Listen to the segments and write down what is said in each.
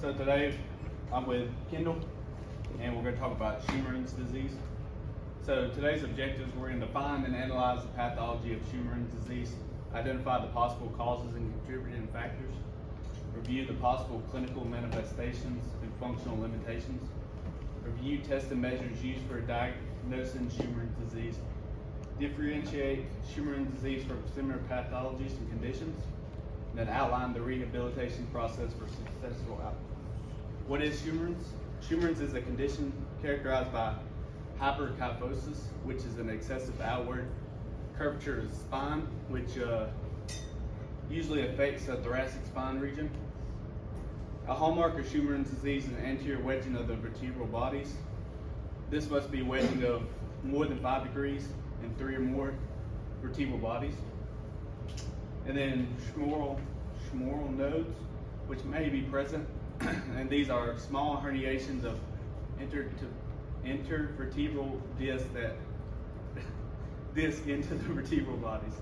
So today I'm with Kendall and we're going to talk about Scheuermanns disease. So today's objectives, we're going to define and analyze the pathology of Scheuermanns disease, identify the possible causes and contributing factors, review the possible clinical manifestations and functional limitations, review tests and measures used for diagnosing Scheuermanns disease, differentiate Scheuermanns disease from similar pathologies and conditions, and then outline the rehabilitation process for successful outcomes. What is Scheuermanns? Scheuermanns is a condition characterized by hyperkyphosis, which is an excessive outward curvature of the spine, which usually affects the thoracic spine region. A hallmark of Scheuermanns disease is an anterior wedging of the vertebral bodies. This must be wedging of more than 5 degrees in 3 or more vertebral bodies. And then schmoral nodes, which may be present, and these are small herniations of intervertebral disc into the vertebral bodies.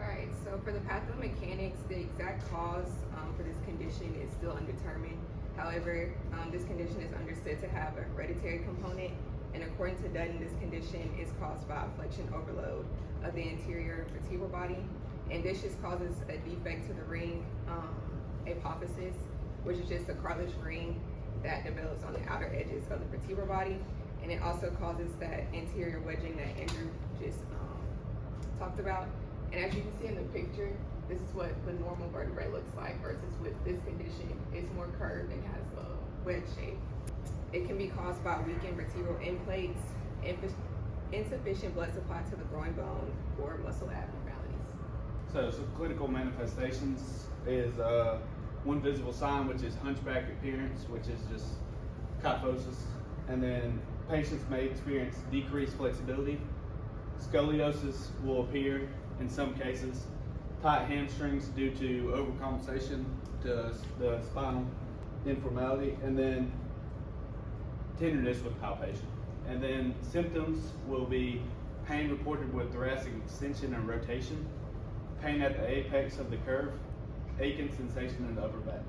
Alright, so for the pathomechanics, the exact cause for this condition is still undetermined. However, this condition is understood to have a hereditary component, and according to Dutton, this condition is caused by flexion overload of the anterior vertebral body, and this just causes a defect to the ring apophysis, which is just a cartilage ring that develops on the outer edges of the vertebral body, and it also causes that anterior wedging that Andrew just talked about. And as you can see in the picture, this is what the normal vertebrae looks like versus with this condition, it's more curved and has a wedge shape. It can be caused by weakened vertebral end plates, insufficient blood supply to the groin bone, or muscle abnormalities. So some clinical manifestations is one visible sign, which is hunchback appearance, which is just kyphosis. And then patients may experience decreased flexibility. Scoliosis will appear in some cases. Tight hamstrings due to overcompensation to the spinal informality, and then tenderness with palpation. And then symptoms will be pain reported with thoracic extension and rotation, pain at the apex of the curve, aching sensation in the upper back.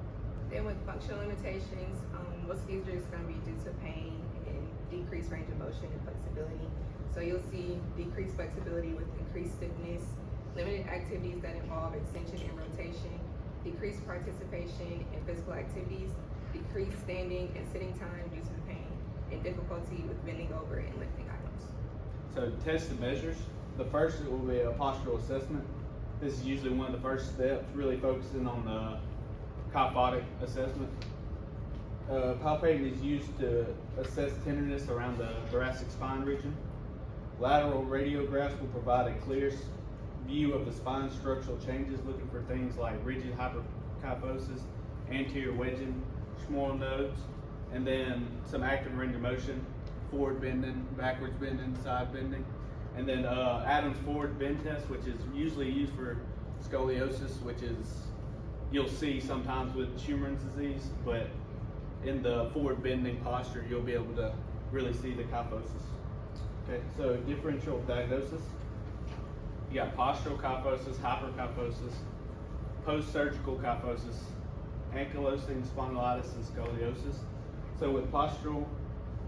Then with functional limitations, most of these are just going to be due to pain and decreased range of motion and flexibility. So you'll see decreased flexibility with increased stiffness, limited activities that involve extension and rotation, decreased participation in physical activities, decreased standing and sitting time due to the pain, and difficulty with bending over and lifting items. So tests and measures. The first will be a postural assessment. This is usually one of the first steps, really focusing on the kyphotic assessment. Palpating is used to assess tenderness around the thoracic spine region. Lateral radiographs will provide a clear view of the spine structural changes, looking for things like rigid hyperkyphosis, anterior wedging, schmoral nodes, and then some active range of motion, forward bending, backwards bending, side bending. And then Adams forward bend test, which is usually used for scoliosis, which is you'll see sometimes with Scheuermanns disease, but in the forward bending posture, you'll be able to really see the kyphosis. Okay, so differential diagnosis. You got postural kyphosis, hyperkyphosis, post-surgical kyphosis, ankylosing spondylitis, and scoliosis. So with postural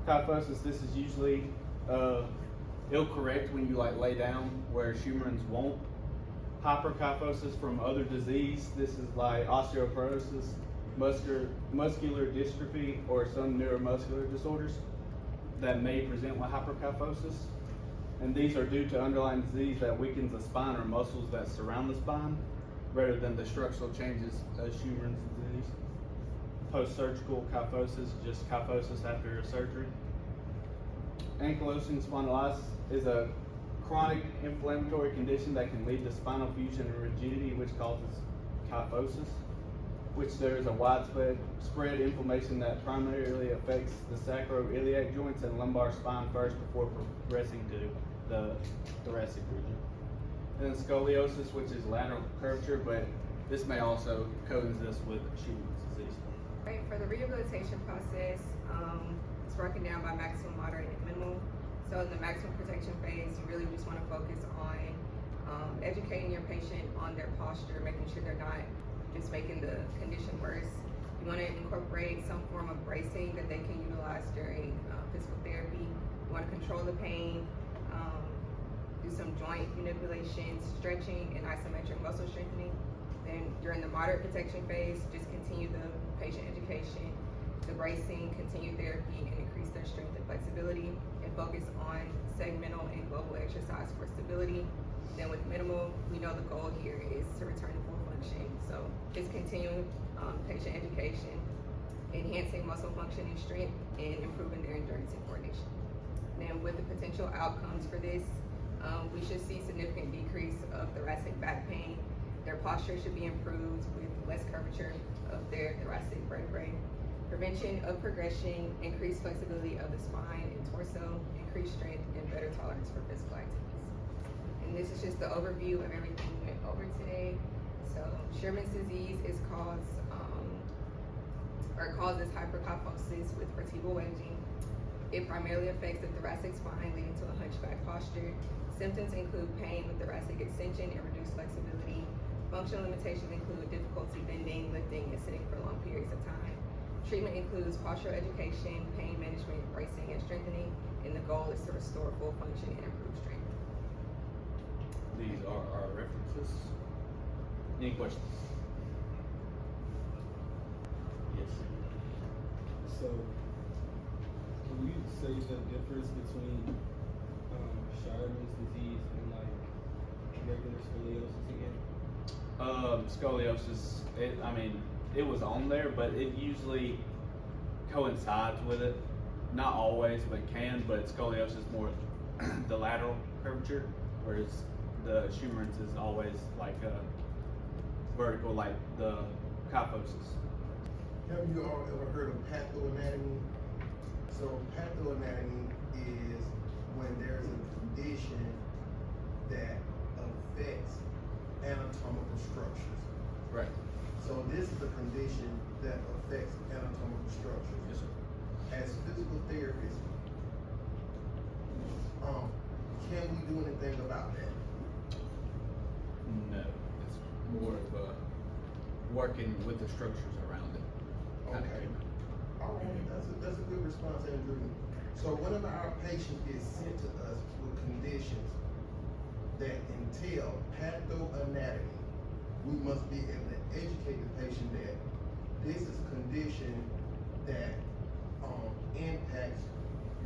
kyphosis, this is usually it'll correct when you lay down, where Scheuermanns won't. Hyperkyphosis from other disease, this is like osteoporosis, muscular dystrophy, or some neuromuscular disorders that may present with hyperkyphosis. And these are due to underlying disease that weakens the spine or muscles that surround the spine, rather than the structural changes of Scheuermanns disease. Post-surgical kyphosis, just kyphosis after a surgery. Ankylosing spondylitis is a chronic inflammatory condition that can lead to spinal fusion and rigidity, which causes kyphosis, which there is a widespread inflammation that primarily affects the sacroiliac joints and lumbar spine first before progressing to the thoracic region. And then scoliosis, which is lateral curvature, but this may also coexist with Scheuermanns disease. Right, for the rehabilitation process, it's broken down by maximum, moderate, and minimal. So in the maximum protection phase, you really just want to focus on educating your patient on their posture, making sure they're not just making the condition worse. You want to incorporate some form of bracing that they can utilize during physical therapy. You want to control the pain, do some joint manipulations, stretching, and isometric muscle strengthening. Then during the moderate protection phase, just continue the patient education, the bracing, continue therapy, and increase their strength and flexibility, and focus on segmental and global exercise for stability. Then with minimal, we know the goal here is to return to full function. So just continuing patient education, enhancing muscle function and strength, and improving their endurance and coordination. Then with the potential outcomes for this, we should see significant decrease of thoracic back pain. Their posture should be improved with less curvature of their thoracic vertebrae. Prevention of progression, increased flexibility of the spine and torso, increased strength, and better tolerance for physical activities. And this is just the overview of everything we went over today. So Scheuermanns disease is causes hyperkyphosis with vertebral wedging. It primarily affects the thoracic spine, leading to a hunchback posture. Symptoms include pain with thoracic extension and reduced flexibility. Functional limitations include difficulty bending, lifting, and sitting for long periods of time. Treatment includes postural education, pain management, bracing, and strengthening, and the goal is to restore full function and improve strength. These are our references. Any questions? Yes. So, can you say the difference between Scheuermanns disease and like regular scoliosis again? Scoliosis, it was on there, but it usually coincides with it. Not always, but can, but scoliosis is more the lateral curvature, whereas the Scheuermanns is always like vertical, like the kyphosis. Have you all ever heard of pathoanatomy? So pathoanatomy is when there's a condition that affects anatomical structures. Right. So this is a condition that affects anatomical structures. Yes, sir. As physical therapists, can we do anything about that? No, it's more of working with the structures around it. Okay. All right, that's a good response, Andrew. So whenever our patient is sent to us with conditions that entail pathoanatomy, we must be able to educate the patient that this is a condition that impacts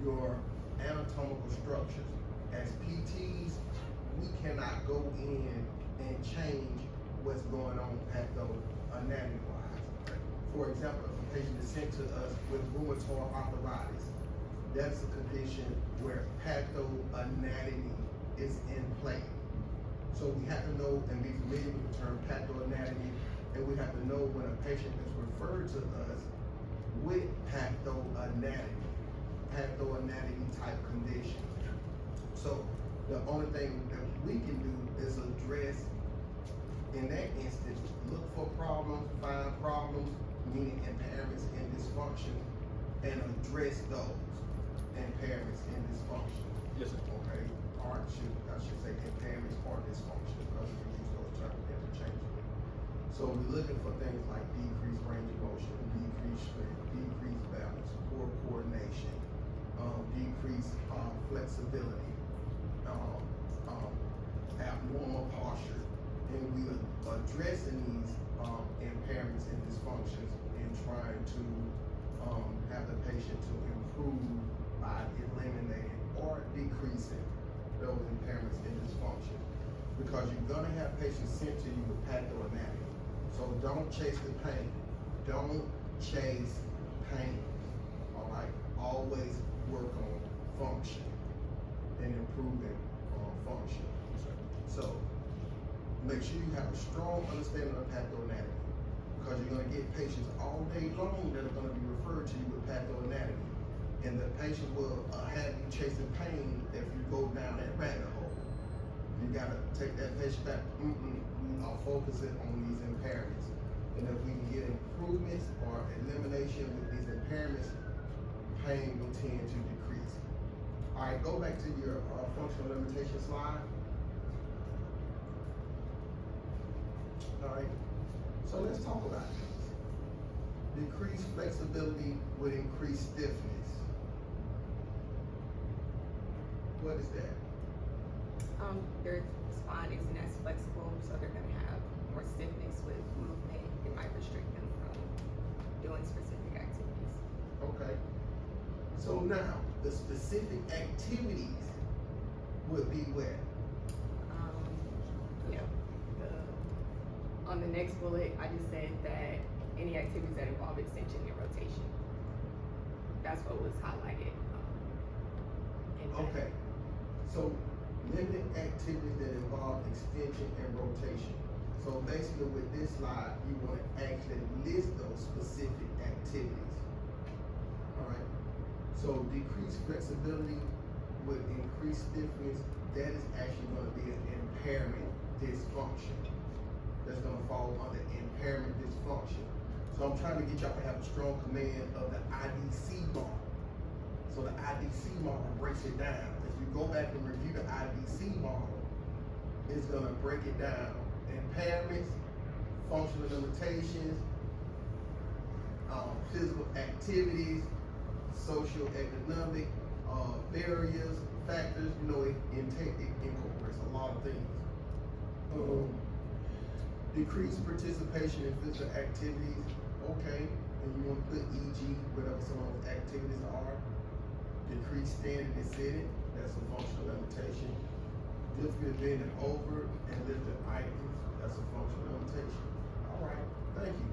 your anatomical structures. As PTs, we cannot go in and change what's going on pathoanatomy-wise. For example, if a patient is sent to us with rheumatoid arthritis, that's a condition where pathoanatomy is in play. So we have to know and be familiar with the term pathoanatomy, and we have to know when a patient is referred to us with pathoanatomy type condition. So the only thing that we can do is address, in that instance, look for problems, find problems, meaning impairments and dysfunction, and address those impairments and dysfunction. Yes, sir. Okay, or I should say impairments or dysfunction, because we use those terms interchangeably. So we're looking for things like decreased range of motion, decreased strength, decreased balance, poor coordination, decreased flexibility, abnormal posture, and we are addressing these impairments and dysfunctions and trying to have the patient to improve by eliminating or decreasing those impairments and dysfunctions. Because you're gonna have patients sent to you with pathoanatomy. So don't chase the pain. Don't chase pain. All right. Always work on function and improving function. So make sure you have a strong understanding of pathoanatomy, because you're gonna get patients all day long that are gonna be referred to you with pathoanatomy. And the patient will have you chasing pain if you go down that rabbit hole. You gotta take that patient back. We are focusing on these impairments. And if we can get improvements or elimination with these impairments, pain will tend to decrease. All right, go back to your functional limitation slide. All right, so let's talk about these. Decreased flexibility would increase stiffness. What is that? Their spine isn't as flexible, so they're gonna have more stiffness with movement. It might restrict them from doing specific activities. Okay. So now, the specific activities would be where? Yeah. On the next bullet, I just said that any activities that involve extension and rotation. That's what was highlighted. In that. Okay. So, limited activities that involve extension and rotation. So basically with this slide, you want to actually list those specific activities. Alright? So decreased flexibility would increase stiffness. That is actually going to be an impairment dysfunction. That's going to fall under impairment dysfunction. So I'm trying to get y'all to have a strong command of the IDC model. So the IDC model breaks it down. If you go back and review the IDC model, it's going to break it down. Impairments, functional limitations, physical activities, socioeconomic barriers, factors. You know, it incorporates a lot of things. Decreased participation in physical activities. Okay, and you want to put e.g. whatever some of those activities are. Decreased standing and sitting. That's a functional limitation. Difficulty bending over and lifting items. That's a functional limitation. All right, thank you.